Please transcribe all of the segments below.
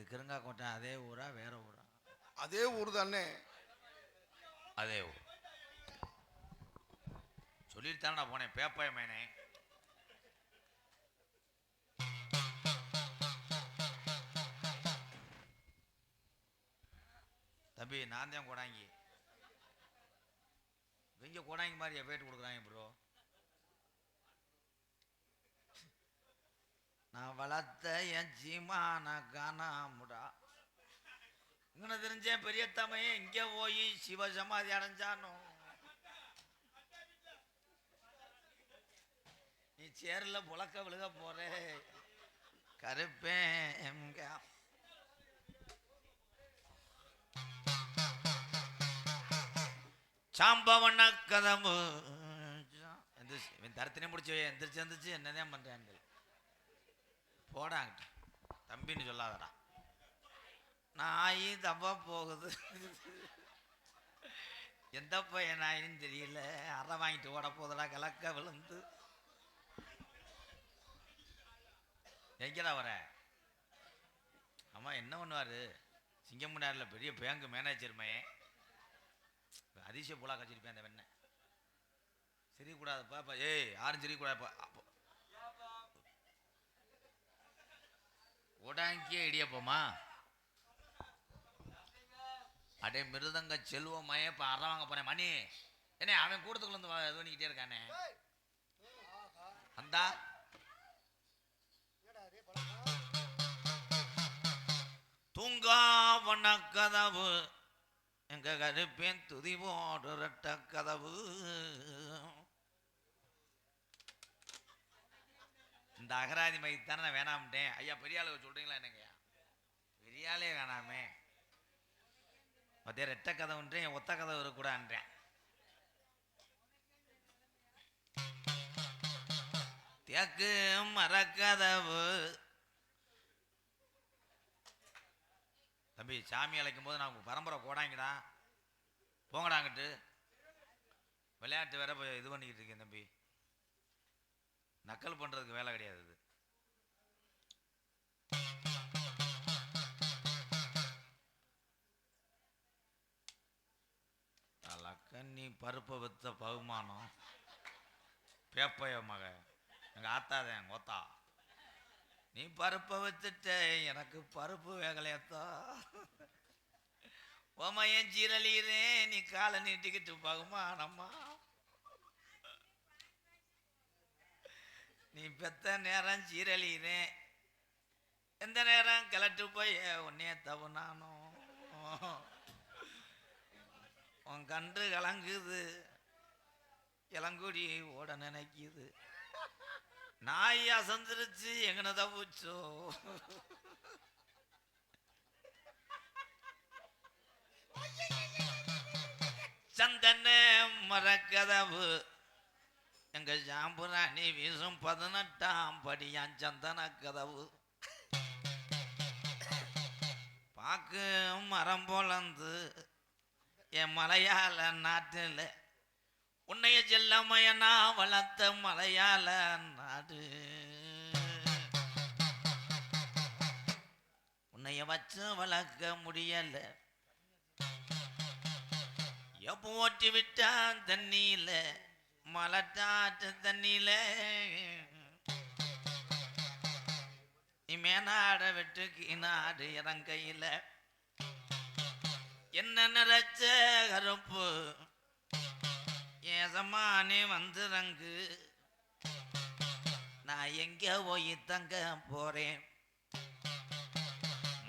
கிருங்காக்கோட்டை அதே ஊரா வேற ஊரா? அதே ஊர் தானே. அதே ஊர். சொல்லிட்டு தானே போனேன் பேப்பாய மேனே. தம்பி நான் தான் கோடாங்கி. இவங்க கோடாங்கி மாதிரி பேட்டு கொடுக்குறாங்க ப்ரோ. நான் வளர்த்த என் சீமான காணாமுடா. இங்கே தெரிஞ்சேன் பெரிய தமையே இங்கே போய் சிவசமாதி அடைஞ்சானோ. நீ சேரில் புழக்க விழுக போற கருப்பேன். சாம்பவன கதவு எந்திரிச்சு இவன் தரத்தினே முடிச்சு எந்திரிச்சு எந்திரிச்சு என்னதான் பண்றேன். போடாங்கிட்ட தம்பின்னு சொல்லாதடா. நாய் தப்பா போகுது. எந்த பையன் நாயின்னு தெரியல. அறை வாங்கிட்டு ஓட போதடா கலக்க விழுந்து. எங்கடா வர? ஆமா என்ன பண்ணுவாரு? சிங்கமுனாரில் பெரிய பேங்க் மேனேஜருமே அதிசய புலா கச்சிருப்பேன். அந்த வெண்ணை சிரிக்கூடாதுப்பா. ஏய் யாரும் சிரிக்கூடாதுப்பா. உடாங்கியே இடியப்போமா அடே மிருதங்க செல்வமாயே. இப்போ அற வாங்க போறேன் மணி. என்ன அவன் கூட்டத்துக்குள்ள இருந்து இது பண்ணிக்கிட்டே இருக்கானே. அந்தா தூங்கா வண்ண கதவு எங்க கருப்பேன் துதி போடு ரெட்ட கதவு. இந்த அகராதி மைத்தானே நான் வேணாம்ட்டேன். ஐயா பெரிய ஆளு சொல்றீங்களா என்னங்க? பெரிய ஆளே வேணாமே. அதே ரெட்ட கதவுன்றேன் ஒத்த கதவு இருக்கக்கூடாதுன்றேன். தேக்கு மரக்கதவு. தம்பி சாமி அழைக்கும் போது நான் பரம்பரை கோடாங்கடா போங்கடாங்கிட்டு விளையாட்டு வேற போய் இது பண்ணிக்கிட்டு இருக்கேன் தம்பி. நக்கல் பண்றதுக்கு வேலை கிடையாது இது. கண்ணி பருப்பை வித்த பகுமானம் பேப்பைய மக எங்க ஆத்தாத எங்க ஒத்தா. நீ பருப்பை வச்சுட்ட எனக்கு பருப்பு வேகலையத்தா. ஓமையன் சீரலீரே நீ காலை நீட்டிக்கிட்டு பகுமானம்மா. நீ பெத்த நேரம் சீரலீரே எந்த நேரம் கிளட்டு போய் உன்னைய தவுனானோ. உன் கன்று கலங்குது இளங்குடி ஓட நினைக்குது. நாய் அசந்துருச்சு எங்கன தப்புச்சோ. சந்தன மரக்கதவு எங்க ஜாம்புராணி வீசும் 18ஆம் படியான் சந்தன கதவு. பாக்கு மரம் போலந்து என் மலையாள நாட்டில் உன்னைய செல்லமையனா வளர்த்த மலையாள நாடு. உன்னைய வச்சு வளர்க்க முடியல. எப்போ ஓட்டி விட்டான் தண்ணியில மலட்டாட்டு தண்ணியில. மேனாட வெட்டு கீநாடு இறங்கையில என்ன நிறச்ச கருப்பு ஏசமானே வந்துறங்கு. நான் எங்க போய் தங்க போறேன்?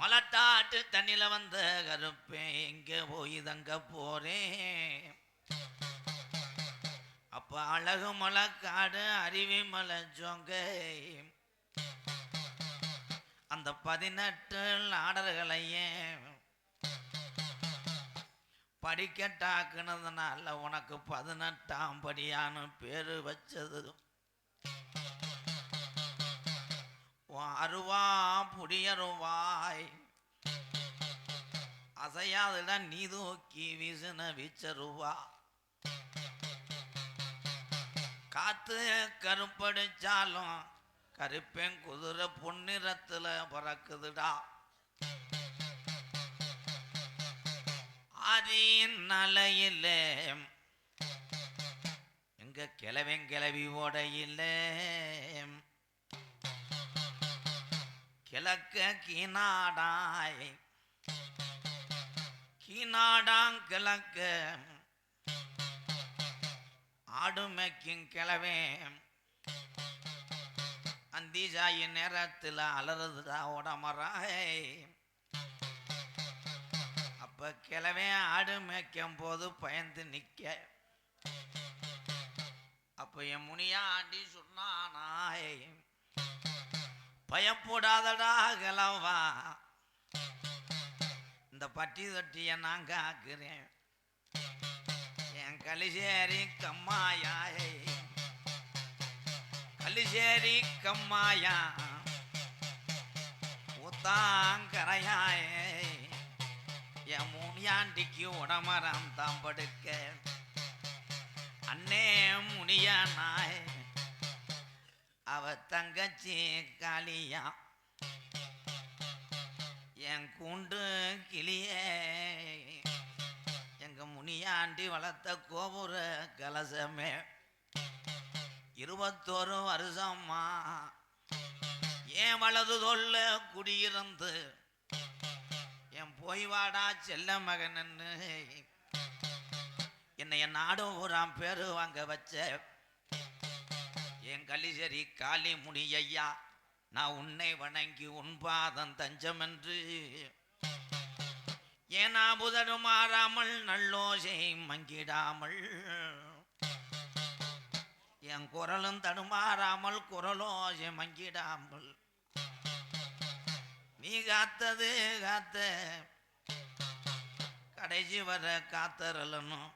மலட்டாட்டு தண்ணில வந்த கருப்பேன் எங்க போய் தங்க போறேன்? அப்ப அழகு மலை காடு அருவி மலை ஜோங்க அந்த 18 நாடர்களையே படிக்கட்டாக்குனதுனால உனக்கு 18ஆம் படியான்னு பேரு வச்சது. அருவா புடியருவாய் அசையாதுட நீ தூக்கி வீசுன வீச்சருவா. காத்து கருப்படிச்சாலும் கருப்பேன் குதிரை பொன்னிறத்துல பறக்குதுடா. ஆதியின் நலையில எங்க கிளவன் கிளவி ஓடையில் கிழக்க கீநாடாய் கீநாடாங் கிழக்க ஆடுமைக்கும் கிளவேன் அந்திஜாயி நேரத்தில் அலறுதுடா உடமராய். அப்ப கிளவே ஆடு மேய்க்கும் போது பயந்து நிக்க அப்ப என் முனியா ஆண்டி சொன்னானாய், பயப்படாதடா கிளவா, இந்த பட்டி தொட்டிய நான் காக்குறேன். என் கலிசேரி கம்மாயாய் கலிசேரி கம்மாயா ஊத்தாங்கரையாய் என் முனியாண்டிக்கு உடமரம் தான் படுக்க. அண்ணே முனியானாய் அவ தங்கச்சி காளியா என் கூண்டு கிளியே எங்க முனியாண்டி வளர்த்த கோபுர கலசமே 21 வருஷமா ஏன் வலது தொல்ல குடியிருந்து என் போய் வாடா செல்ல மகனன்னு என்னை என் நாடு ஊராம் பேரு வாங்க வச்ச என் கலிசரி காளி முனியையா, நான் உன்னை வணங்கி உன் பாதம் தஞ்சம் என்று ஏனா புதடு மாறாமல் நல்லோசை மங்கிடாமல் என் குரலும் தடுமாறாமல் குரலோசை மங்கிடாமல் நீ காத்தது காத்த கடைசி வர காத்தரலனும்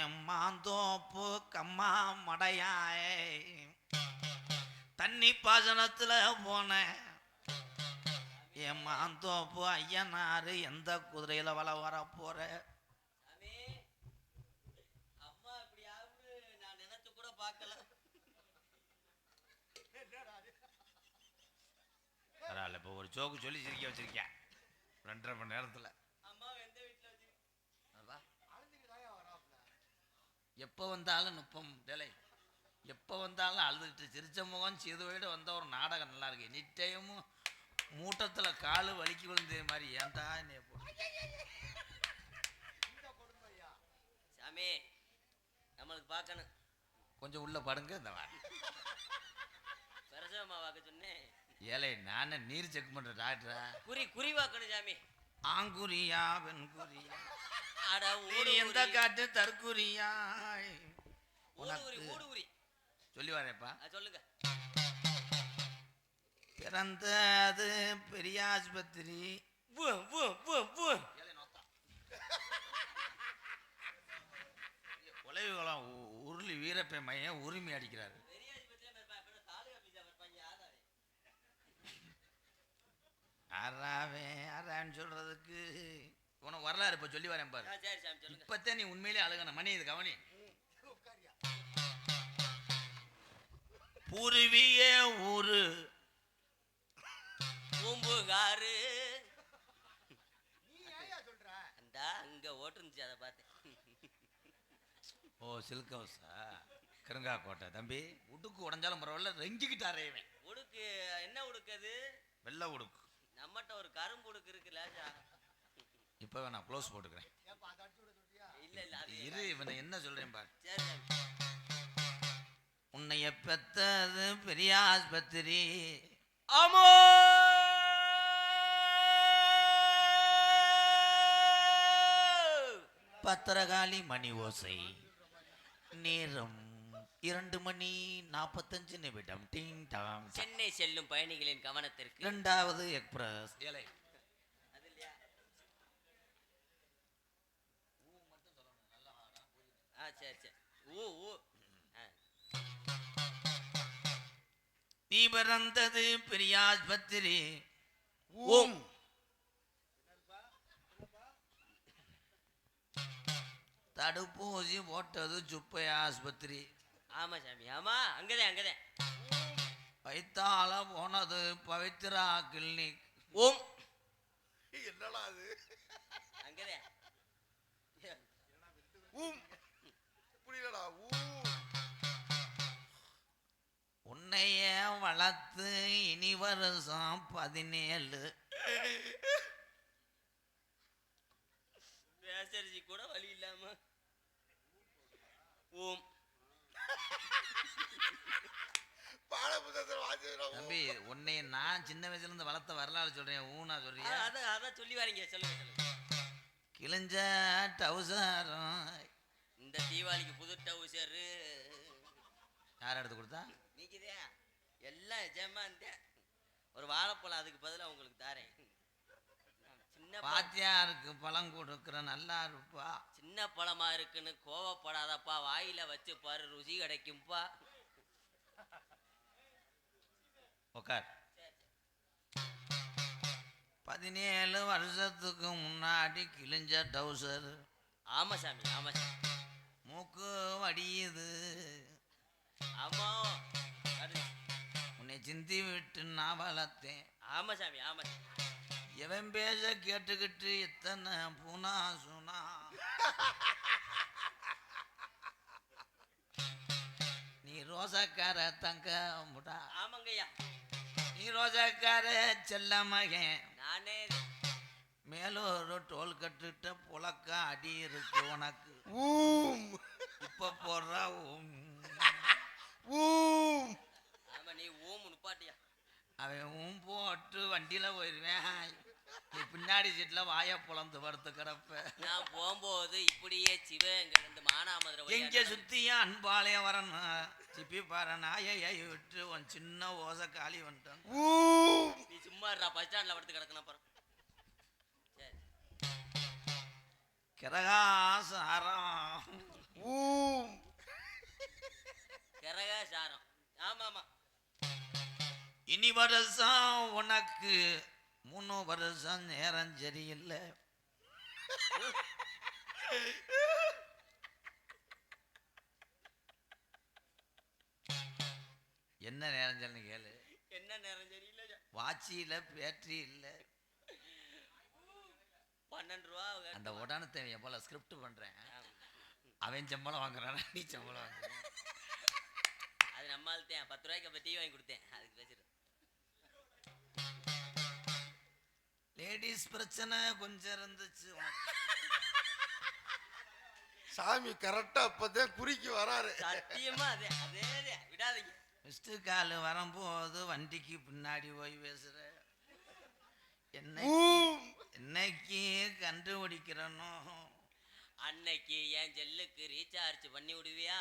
என் மாந்தோப்பு கம்மா மடையாய் தண்ணி பாசனத்துல போன என் மாந்தோப்பு ஐயனாரு எந்த குதிரையில வர போற. பரவாயில்ல, இப்போ ஒரு ஜோக்கு சொல்லி சிரிக்க வச்சிருக்கேன் 2.5 மணி நேரத்தில். எப்போ வந்தாலும் நுப்பம் டேலை, எப்போ வந்தாலும் அழுதுகிட்டு சிரிச்ச முகம் சீதுவையோட வந்த ஒரு நாடகம் நல்லா இருக்கு. நிச்சயமும் மூட்டத்தில் காலு வலிக்கு விழுந்த மாதிரி ஏன்டா என்னைய போட்டு சாமி நம்மளுக்கு பார்க்கணும். கொஞ்சம் உள்ள படுங்க. இந்த பிரசவமா வாக்க சொன்னேன். ஏழை நானே நீர் செக் பண்ற டாக்டரா? குறி வாக்கணும் சாமி. ஆங்குரியா பெண்குரியா அட ஊரு எந்த காட்டு தற்குரியா ஊடு சொல்லி வரேப்பா. சொல்லுங்க. பிறந்தது பெரிய ஆஸ்பத்திரி கொலைவுகளம் உருளி வீரப்பை மையம் உரிமை அடிக்கிறாரு. அறான்னு சொல்றதுக்கு உனக்கு வரலாறு இப்ப சொல்லி வரேன் பாரு. இப்பத்தான் நீ உண்மையிலே அழுகணும். மணி இது கவனி. பூர்வீக ஊரு பூம்புகாரு அந்த அங்க ஓட்டுருந்துச்சு, அதை பார்த்தேன். ஓ சில்க் ஹவுஸா? கிருங்கா கோட்டை தம்பி. உடுக்கு உடஞ்சாலும் பரவாயில்ல, ரெங்கிக்கிட்டாரே இவன். உடுக்கு என்ன உடுக்கு அது? வெள்ளை உடுக்கு. நம்மகிட்ட ஒரு கரும்பு உடுக்கு இருக்குல்ல. இப்ப நான் க்ளோஸ் போட்டுக்கிறேன். இல்ல இல்ல இரு, இவனை என்ன சொல்றேன் பாரு. சரி. உன்னைய பெத்தது பெரிய ஆஸ்பத்திரி. ஆமோ பத்திரகாளி மணி ஓசை. நேரம் 2:45. டிங் டாம். சென்னை செல்லும் பயணிகளின் கவனத்திற்கு 2வது எக்ஸ்பிரஸ். ஏலே அது இல்லையா? சரி. நீ பிறந்தது பெரிய ஆஸ்பத்திரி. ஓம் தடுப்பூசி போட்டது சுப்பை ஆஸ்பத்திரி. ஆமா சாமி, ஆமா. அங்கதே வைத்தால போனது பவித்ரா கிளினிக். ஓம் என்னடா அது? அங்க அங்கதே ஊம் புரியலடா ஊம். உன்னைய வளர்த்து இனி வருஷம் 17. பேசரிசி கூட வழி இல்லாம ஓம் பாட புத்தகத்தில் வாசிக்கிறோம். தம்பி உன்னைய நான் சின்ன வயசுல இருந்து வளர்த்த வரலாறு சொல்றேன். ஊனா சொல்றியா? அதான் சொல்லி வாரீங்க. சொல்லுங்க. கிழிஞ்ச டவுசரும் இந்த தீபாவளிக்கு புது டவுசரு யார் எடுத்து கொடுத்தா? நீக்குதே எல்லாம் எஜமா இருந்தேன். ஒரு வாழைப்பழம் அதுக்கு பதிலாக உங்களுக்கு தாரேன். சின்ன பாத்தியாருக்கு பழம் கொடுக்குற நல்லா இருப்பா. சின்ன பழமா இருக்குன்னு கோவப்படாதப்பா, வாயில வச்சு பாரு, ருசி கிடைக்கும்பா. உக்கார். 17 வருஷத்துக்கு முன்னாடி கிழிஞ்ச டவுசர். ஆமா சாமி, ஆமா சாமி. மூக்கு வடியுது. ஆமா உன்னை சிந்தி விட்டு நான் வளர்த்தேன். ஆமா சாமி, ஆமா சாமி. எவன் பேச கேட்டுக்கிட்டு எத்தனை பூனா சுனா. நீ ரோசக்கார தங்க முடா. ஆமாங்கய்யா. நீ ரோசக்கார செல்ல மகன். நானே மேலூர் டோல் கட்டுட்ட புழக்க அடி இருக்கு உனக்கு. ஊம் இப்ப போடுறா ஊம். ஊம். ஆமா, நீ ஓம் நுப்பாட்டியா. அவன் ஊம் போட்டு வண்டியில போயிருவேன். நீ பின்னாடி சீட்ல வாய புலந்து படுத்து கிடப்ப. நான் போகும்போது இப்படியே சிவங்க இந்த மானாமதுரை எங்க சுத்தியும் அன்பாளையம் வரணும். சிப்பி பாரு நாயை விட்டு உன் சின்ன ஓசை காலி வந்துட்டான். ஊம். நீ சும்மா இருடா, பஸ் ஸ்டாண்ட்ல படுத்து கிடக்கணும். அப்புறம் சரி. கிரகாசாரம். ஊம். கிரக சாரம். ஆமா ஆமா. இனி வருஷம் உனக்கு 3 வருஷம் நேரம் சரியில்லை. என்ன நேரம் சொல்லு கேளு. என்ன நேரம் சரியில்லை. வாட்சியில பேட்டரி இல்லை. 12 ரூபா. அந்த உடனத்தை எவ்வளோ ஸ்கிரிப்ட் பண்றேன். அவன் சம்பளம் வாங்குறான், நீ சம்பளம் வாங்குற. அது நம்மள்தான் 10 ரூபாய்க்கு அப்ப டீ வாங்கி கொடுத்தேன். அதுக்கு பேசுறேன். லேடிஸ் பிரச்சனை கொஞ்சம் இருந்துச்சு உனக்கு. சாமி கரெக்டா அப்பதான் குறிக்கு வராரு. சத்தியமா அதே அதே விடாதீங்க. மிஸ்டு கால் வரும்போது வண்டிக்கு பின்னாடி போய் பேசுற. ஊம். என்னைக்கு கண்டுபிடிக்கிறனோ அன்னைக்கு என் செல்லுக்கு ரீசார்ஜ் பண்ணி விடுவியா?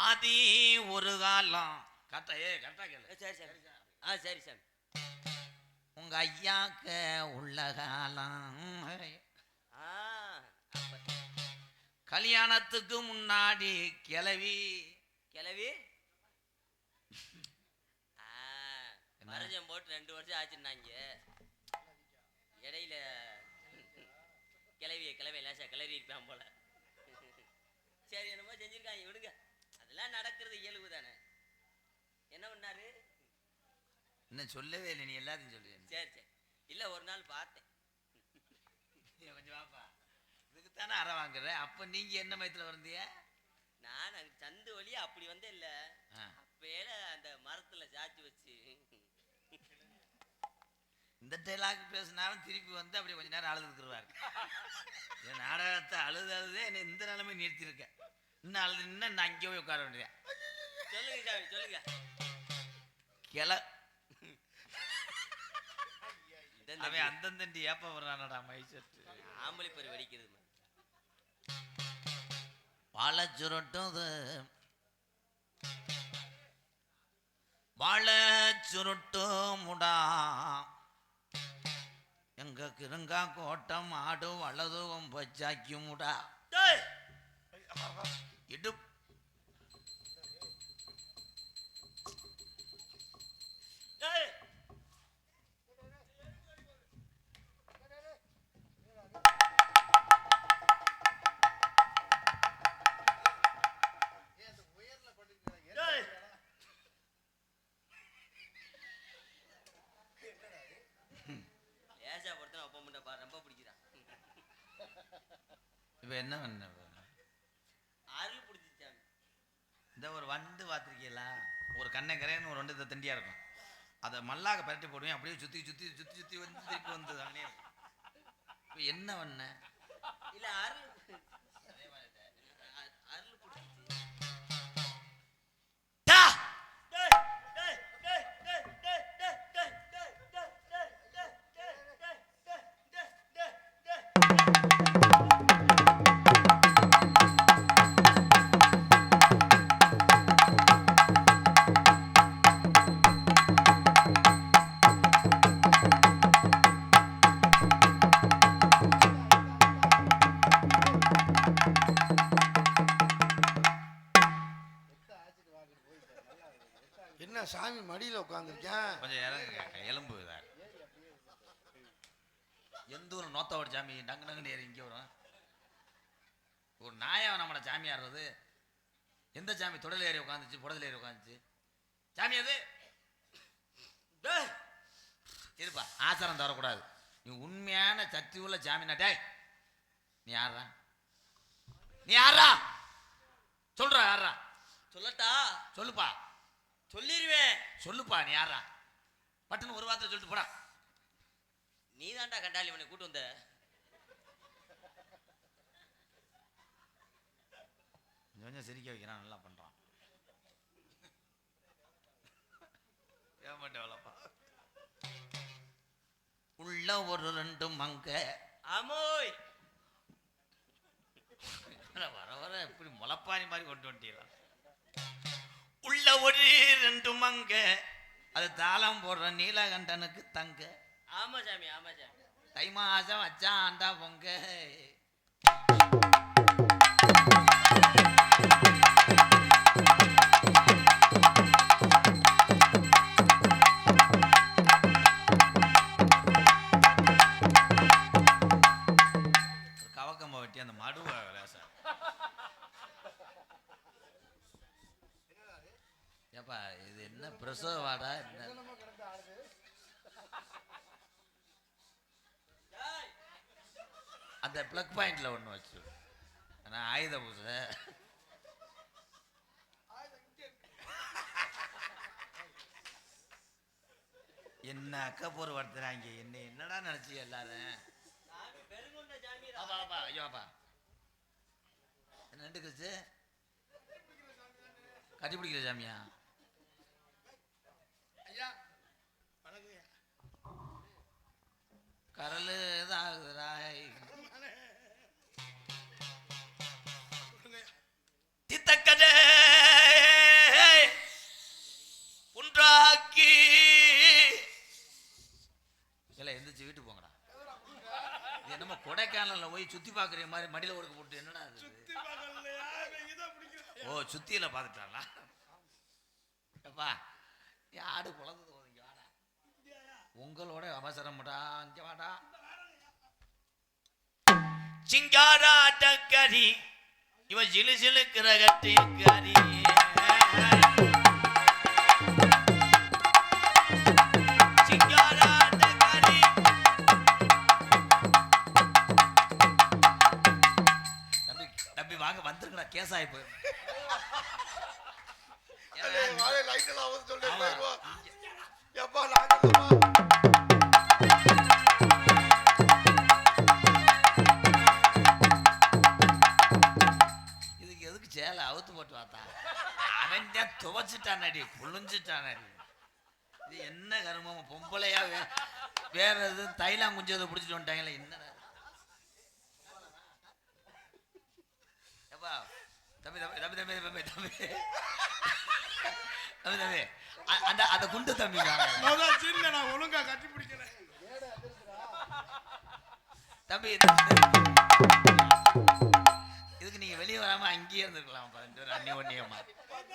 ஆதி ஒரு காலம் கரெக்டா கரெக்டா கேளு. சரி சரி. சரி சாமி. உங்க ஐயாக்க உள்ள காலம். அப்ப கல்யாணத்துக்கு முன்னாடி கிளவி கிளவி மரஜம் போட்டு 2 வருஷம் ஆச்சுன்னாங்க. இடையில கிளவிய லேசா கிளறி இருப்பான் போல. சரி, என்னமோ செஞ்சிருக்காங்க, விடுங்க. அதெல்லாம் நடக்கிறது இயல்பு தானே. என்ன பண்ணாரு? என்ன சொல்லவே இல்லை, நீ எல்லாத்தையும் சொல்லுவேன். சரி சரி. இல்ல, ஒரு நாள் பார்த்தேன். கொஞ்சம் வாப்பா, இதுக்கு தானே அரை வாங்குற. அப்ப நீங்க என்ன மயத்துல வந்தீங்க? நான் அங்க சந்து வழியா அப்படி வந்தே இல்ல. அப்பேல அந்த மரத்துல சாச்சி வச்சு இந்த டைலாக் பேசினாலும் திருப்பி வந்து அப்படி கொஞ்ச நேரம் அழுதுருவாரு. என் நாடகத்தை அழுதே என்னை இந்த நிலைமை நிறுத்திருக்கேன். இன்னும் அழுது இன்னும் நான் அங்கே போய் உட்கார வேண்டியேன். சொல்லுங்க சாமி, சொல்லுங்க. அவன் அந்தந்தண்டி ஏப்ப வர்றானடா மைசட்டு. ஆம்பளை பறி வெடிக்கிறது. வாழை சுருட்டுது, வாழை சுருட்டு முடா. எங்க கிருங்கா கோட்டம் ஆடு வலது வச்சாக்கி முடா. இடு இப்போ என்ன பண்ண அருள் பிடிச்சி சாமி. இந்த ஒரு வண்டு பார்த்துருக்கீங்களா? ஒரு கண்ணங்கரைன்னு ஒரு வண்டு இந்த தண்டியாக இருக்கும். அதை மல்லாக பரட்டி போடுவேன், அப்படியே சுற்றி சுற்றி சுற்றி சுற்றி வந்து திருப்பி வந்து தானே. இப்போ என்ன பண்ண? இல்ல அருள் அருள் பிடிச்சி. என்ன சாமி மடியில உட்காந்துருக்கேன்? கொஞ்சம் இறங்குங்க, எலும்பு இதாக. எந்த ஒரு நோத்தோட சாமி டங்கு டங்குன்னு ஏறி இங்கே வரும். ஒரு நாயா நம்மளோட சாமி ஆடுறது. எந்த சாமி தொடல் ஏறி உட்காந்துச்சு, புடத்தில் ஏறி உட்காந்துச்சு சாமி அது? இருப்பா, ஆசாரம் தரக்கூடாது. நீ உண்மையான சக்தி உள்ள சாமி நாட்டே. நீ யாரா? நீ யாரா? சொல்றா யாரா? சொல்லட்டா? சொல்லுப்பா. சொல்லிடுவேன். சொல்லுப்பா, நீ யாரா? பட்டுன்னு ஒரு வார்த்தை சொல்லிட்டு போடா. நீ தான்டா கண்டாலி இவனை கூட்டு வந்த. கொஞ்சம் சிரிக்க வைக்கிறான், நல்லா பண்றான். ஏமாட்டேவலப்பா. உள்ள ஒரு ரெண்டு மங்க. அமோய் வர வர எப்படி முளப்பாரி மாதிரி கொண்டு வந்துட்டீங்களா? உள்ள ஒரு ரெண்டு மங்க, அது தாளம் போடுற நீலகண்டனுக்கு தங்க. ஆமா சாமி, ஆமா சாமி. தை மாசம் வச்சா ஆண்டா பொங்க. கவக்கம்ப வெட்டி அந்த மடுவை லேசா. ஏப்பா இது என்ன பிரசவ வாடா? என்ன அந்த பிளக் பாயிண்ட்ல ஒன்று வச்சு நான் ஆயுத பூசை. என்ன அக்கப்போர் படுத்துறாங்க. என்ன என்னடா நினைச்சி எல்லாரும்? ஐயோப்பா என்ன ரெண்டு கழிச்சு கட்டி பிடிக்கிற சாமியா? கரல் இதாகுதுடா. தித்தக்கதே உண்டாக்கி இல்லை எந்திரிச்சு வீட்டுக்கு போங்கடா. இது என்னமோ கொடைக்கானல்ல போய் சுத்தி பாக்குற மாதிரி மடியில ஒடுக்க போட்டு என்னடா அது? ஓ சுத்தியில பாத்துட்டாங்களா? அப்பா ஆடு குழந்தை இங்க வாடா, உங்களோட அவசரம்டா, இங்க வாடா. சிங்காரா டக்கரி இவ சிலு சிலு கிரகத்தி கரி. சிங்காரா டக்கரி தம்பி தம்பி வாங்க வந்துருங்கடா, கேசாயி போயிடும். இதுக்கு எதுக்கு சேலை அவுத்து போட்டு பார்த்தா? அவன் துவைச்சிட்டானடி, புழிஞ்சிட்டானடி. இது என்ன கருமம்? பொம்பளையா வேற எது தைலாம் குஞ்சதை பிடிச்சிட்டு வந்துட்டாங்களே. என்னடா எப்பா தம்பி தம்பி தம்பி தம்பி தம்பி தம்பி தம்பி தம்பி அந்த அந்த குண்டு தம்பி நான் ஒழுங்கா கட்டி பிடிக்கல தம்பி. இதுக்கு நீங்க வெளியே வராம அங்கேயே இருந்திருக்கலாம். 2 பேரும் அண்ணி ஒன்னியம்மா.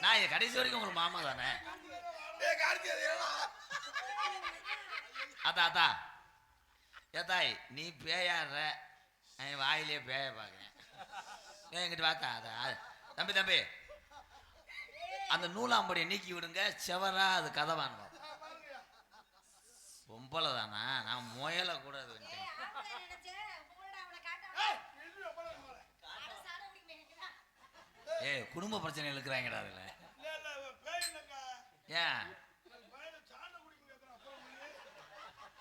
நான் கடைசி வரைக்கும் உங்களுக்கு மாமா தானே. அதா அதா ஏதாய் நீ பேயாடுற, வாயிலே பேய பார்க்குறேன். என்கிட்ட பார்த்தா அதா தம்பி தம்பி அந்த நூலாம்படியை நீக்கி விடுங்க, செவரா அது கதவான். பொம்பளை தானா? நான் முயலை கூட அது வந்துட்டேன். குடும்ப பிரச்சனை இருக்கிறாங்கடா அதுல. இல்ல இல்ல பேய் இல்லக்கா. ஏன் பையனை சாண குடிக்க கேக்குறான்.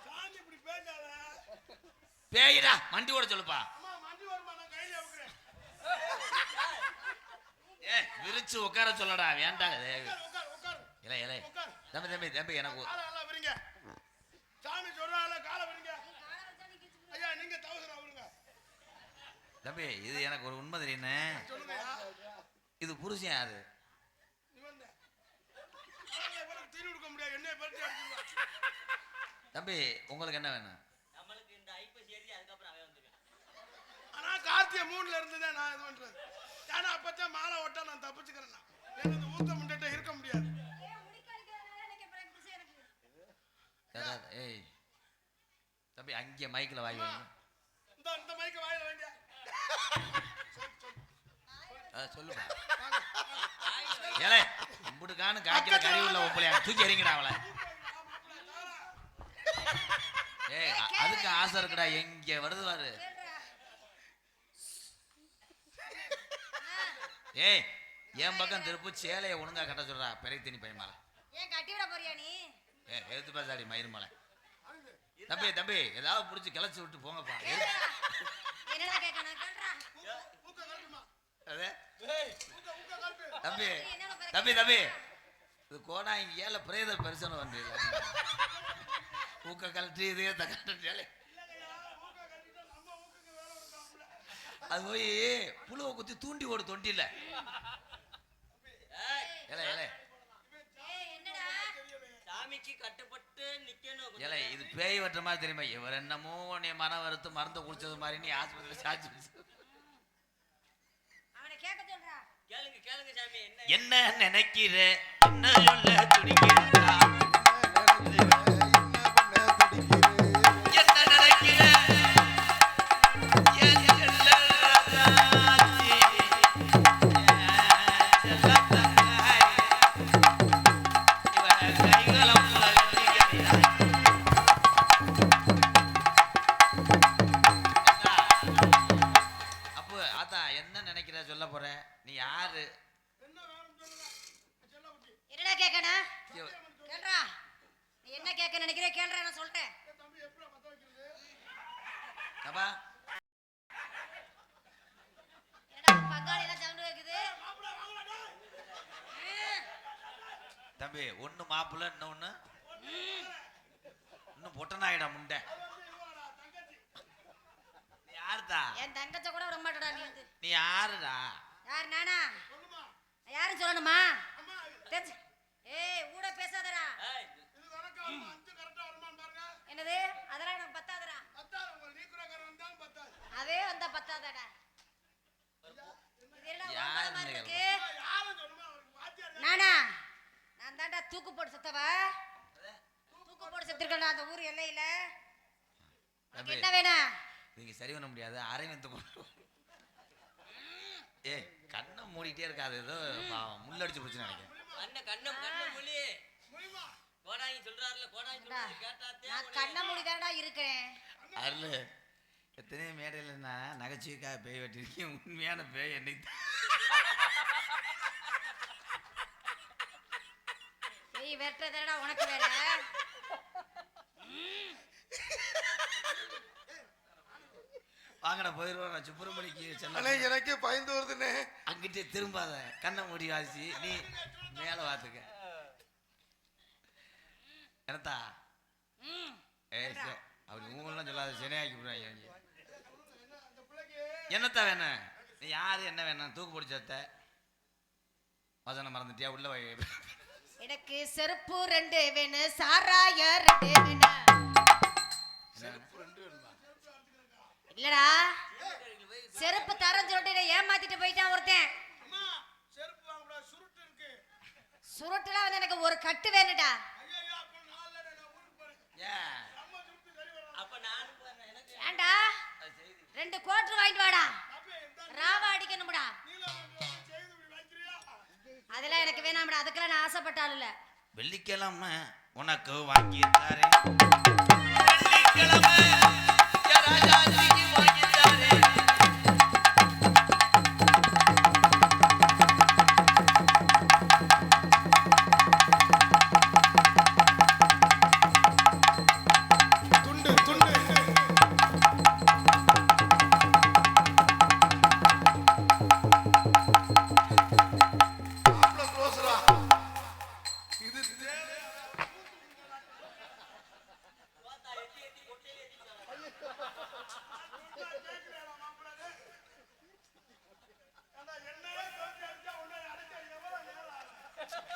சாணி இப்படி பேசாத. பேயிடா மண்டி ஓட சொல்லுப்பா. அம்மா மண்டி வருமா நான் கையில வைக்கிறேன். விரிச்சு உட்கார சொல்லடா வேண்டாம். உட்கார் உட்கார். இலை இலை உட்கார். தம்பி தம்பி தம்பி எனக்கு காலை நல்லா விரிங்க. சாமி சொல்றால காலை விரிங்க. ஐயா நீங்க தவசரா விடுங்க. தம்பி இது எனக்கு ஒரு உண்மை தெரியுன்னு. சொல்லுங்கய்யா. இது புருஷன் யாரு? இவன் தான். இவனுக்கு தீனி கொடுக்க முடியாது. என்னைய பறிச்சு அடிச்சுடுவான். தம்பி உங்களுக்கு என்ன வேணும்? நம்மளுக்கு இந்த ஐப்பசி ஏறி அதுக்கப்புறம் அவன் வந்துருக்கான். ஆனா கார்த்திகை 3ல இருந்துதான் நான் இது பண்றது. ஏன்னா அப்பதான் மாலை ஓட்டா நான் தப்பிச்சுக்கிறேன். எனக்கு இந்த ஊத்த முண்டை இருக்க முடியாது. ஏய் தம்பி அங்கே மைக்கில் வாங்கி வைங்க. இந்த மைக்க வாயில வைங்க. சொல்லுப்பா. ஏலே கும்பிட்டுக்கானு காய்க்கிற கறி உள்ள ஒப்பலையா தூக்கி எறிங்கடா அவளை. ஏய் அதுக்கு ஆசை இருக்குடா. எங்க வருது பாரு. ஏய் என் பக்கம் திருப்பு சேலையை ஒழுங்கா கட்ட சொல்றா. பெரிய தண்ணி பையன் மேல. ஏன் கட்டி விட போறியா நீ? எடுத்து பேசாடி மயிர் மேல. தம்பி தம்பி ஏதாவது புடிச்சு கிளச்சி விட்டு போங்கப்பா. என்னடா கேட்கணும் கேள்றா. ஊக்க கட்டுமா. அதே ஊக்க கட்டு. தம்பி தம்பி தம்பி இது கோடா இங்க ஏல பிரேத பெருசன வந்து ஊக்க கழட்டி இதே தகட்டே. அது போய் புழுவை குத்தி தூண்டி ஓடு தொண்டில. ஏலே ஏலே சாமிக்கு கட்டுப்பட்டு நிக்கணும். ஏலே இது பேய் வெட்டுற மாதிரி தெரியுமா? இவர் என்னமோ நீ மன வருத்து மருந்து குடிச்சது மாதிரி நீ ஆஸ்பத்திரியில் சாட்சி. அவனை கேட்க சொல்றா. கேளுங்க கேளுங்க சாமி. என்ன நினைக்கிற என்ன சொல்ல துடிக்கிறா? என்ன நினைக்கிற சொல்ல போற நீ யாரு? என்னடா கேட்கணும் கேள்றா. நீ என்ன கேட்க நினைக்கிற கேள்றா. நான் சொல்றேன். அப்பா என்னடா பங்காளி எல்லாம் சவுண்ட் கேக்குது. தம்பி ஒண்ணு மாப்பிள்ள இன்னொன்னு இன்னும் பொட்டனாயிடா முண்டை. நீ யாருடா? என் தங்கச்ச கூட விட மாட்டடா நீ. நீ யாருடா? யார் நானா? யாரும் சொல்லணுமா? ஏய் ஊட பேசாதடா. என்னது அதெல்லாம் எனக்கு பத்தாதடா. அதே வந்தா பத்தாதடா. நானா நான் தாண்டா தூக்கு போட்டு செத்தவா. தூக்கு போட்டு செத்துருக்கா அந்த ஊர் எல்லையில. என்ன வேணும்? நீங்க சரி பண்ண முடியாது. அரவிந்த் ஏ கண்ணை மூடிட்டே இருக்காது. ஏதோ முள்ளடிச்சு போச்சுன்னு நினைக்கிறேன். கண்ணம் மொழி கோடாங்கி சொல்றாருல. கோடாங்கி சொல்றாரு கேட்டாத்தே. நான் கண்ணை மூடி தாண்டா இருக்கேன். அருள் எத்தனையோ மேடையில் நான் நகைச்சுவைக்காக பேய் வெட்டிருக்கேன். உண்மையான பேய் என்னைக்கு பேய் வெட்டுறதடா உனக்கு வேற. வாங்கடா போயிடுவோம். நான் சுப்பிரமணிக்கு அண்ணே எனக்கு பயந்து வருதுண்ணே. அங்கிட்டே திரும்பாத. கண்ணை மூடி வாசி நீ மேல வாத்துக்க. என்னத்தா அப்படி ஊங்கெல்லாம் சொல்லாத. சினையாக்கி விடுவாங்க. என்னத்தா வேணும்? நீ யாரு என்ன வேணும்? தூக்கு பிடிச்சத்த வசனம் மறந்துட்டியா? உள்ள வை. எனக்கு செருப்பு 2 வேணும். சாராய 2 வேணும். இல்லடா செருப்பு தரேன்னு சொல்லிட்டு ஏமாத்திட்டு போயிட்டான் ஒருத்தன். சுருட்டுலாம் வந்து எனக்கு ஒரு கட்டு வேணுடா. ஏண்டா 2 கோட்டு வாங்கிட்டு வாடா. ராவா அடிக்கணும்டா. அதெல்லாம் எனக்கு வேணாம்டா. அதுக்கெல்லாம் நான் ஆசைப்பட்டாலும் இல்ல. வெள்ளிக்கிழமை உனக்கு வாங்கி தரேன். வெள்ளிக்கிழமை ராஜாஜிக்கு வாங்கி தரேன்.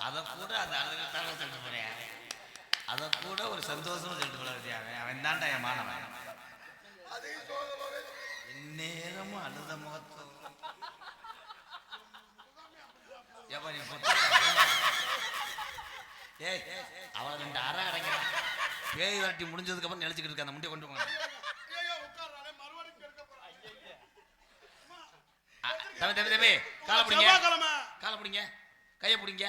அதை கூட அந்த அழுதுட்டாக சொல்லிட்டு போறேன். அதை கூட ஒரு சந்தோஷமா சொல்லிட்டு போல. அவன் தான்டா என் மாணவன். அதையும் சோதனை நேரமும் அழுத முகத்தோ ஏப்பா நீ ஏய் அவளை 2 அரை அடைங்கிறான். பேய் வரட்டி முடிஞ்சதுக்கு அப்புறம் நினைச்சுக்கிட்டு இருக்க அந்த முட்டையை கொண்டு போங்க. ஐயோ உட்கார்றானே மறுபடியும் கேட்க போறான். தம்பி தம்பி தம்பி காலை பிடிங்க, செவ்வாய்க்கிழமை காலை பிடிங்க, கையை பிடிங்க.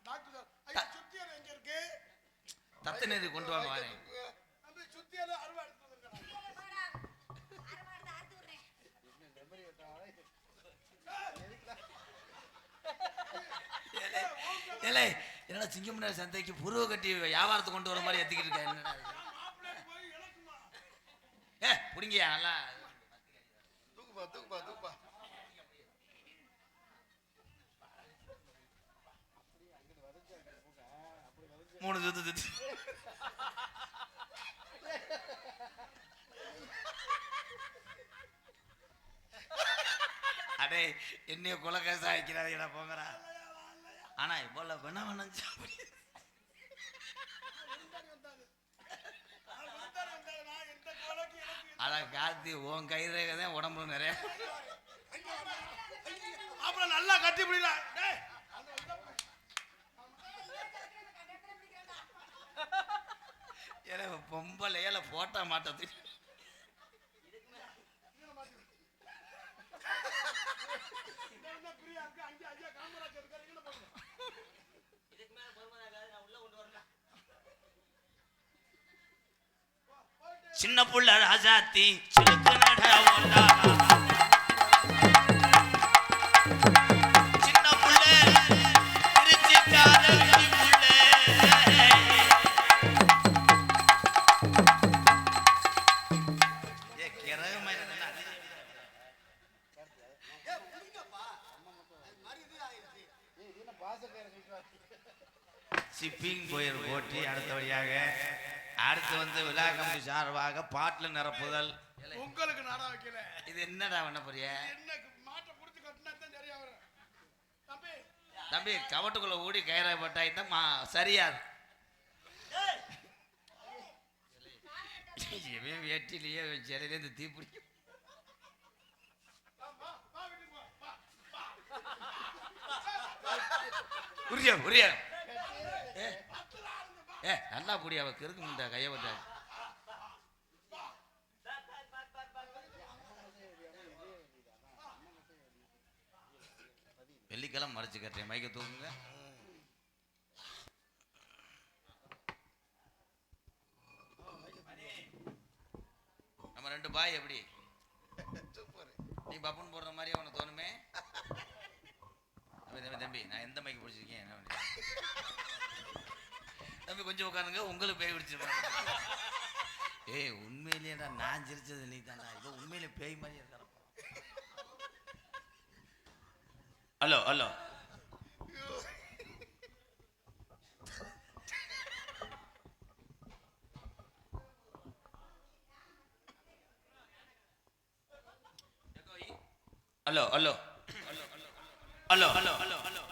டாக்டர் ஐயா சுத்தியல் எங்க இருக்கு? தத்து நேரு கொண்டு வாங்க வாரேன். நம்ம சுத்தியல் அறுவை எடுத்து வந்திருக்காங்க. ஏலே என்னடா சிங்கம்னா சந்தைக்கு புருவ கட்டி வியாபாரத்தை கொண்டு வர மாதிரி எத்திக்கிட்டு இருக்கேன். என்னடா மாப்பிள்ளை போய் இழக்குமா? பிடிங்கயா நல்லா தூக்குப்பா தூக்குப்பா தூக்குப்பா. 3 சுத்து. அடே என்னைய கொலகாச ஆக்கிறாங்க போங்கடா. ஆனா இவ்வளோ வேணாம் சாப்பிடு. அதான் கார்த்தி உன் கை ரேகை தான் உடம்புல நிறைய. அப்புறம் நல்லா கட்டி பிடிடா. ஏன்னா பொம்பளையில போட்டா மாட்டது. சின்ன புள்ள ராஜாத்தி சிலுக்கு நட ஓண்டா. சின்ன புள்ள திருச்சிக்காத புள்ள. ஷிப்பிங் போயிரு போட்டி அடுத்தபடியாக அடுத்து வந்து விழா கமிட்டி சார்பாக பாட்டில் நிரப்புதல். உங்களுக்கு நாடா வைக்கல. இது என்னடா பண்ண போறிய? என்ன மாட்டை புடிச்சு கட்டினா தான் சரியா வரும். தம்பி தம்பி கவட்டுக்குள்ள ஊடி கயிறை பட்டாயிட்டா சரியாது. இவன் வேட்டிலேயே சிலையிலேருந்து தீப்பிடிக்கும். புரியா புரியா நல்லா புரியா கிறுக்கு முண்டா கையை பட்டா. வெள்ளிக்கிழமை மறைச்சு கட்டுறேன். மைக்க தூக்குங்க. நம்ம 2 பாய் எப்படி நீ பப்புன்னு போடுற மாதிரி அவனை தோணுமே. தம்பி தம்பி தம்பி நான் எந்த மைக்கு பிடிச்சிருக்கேன் என்ன தம்பி கொஞ்சம் உட்காருங்க. உங்களுக்கு பேய் பிடிச்சிருப்பாங்க. ஏய் உண்மையிலேடா நான் சிரிச்சது நீ தாண்டா. இதோ உண்மையிலே பேய் மாதிரி இருக்கார. Hello hello hello hello hello hello hello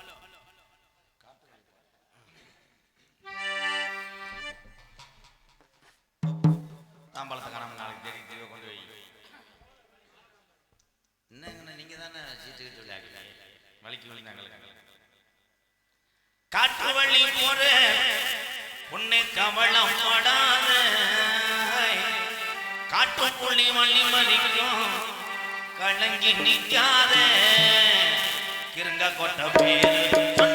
தாம்பாளத்தை காணாம நாளைக்கு தேடி கொண்டு வை. என்னங்கண்ணா நீங்க தானே சீட்டு கிட்டு விளையாடுங்க. வலிக்கு விழுந்தாங்க. காற்று வழி போற உன்னை கவளம் படாத காட்டுக்குள்ளி வள்ளி மதிக்கும் கலங்கி நிற்காத கிருங்க கொட்ட பேரு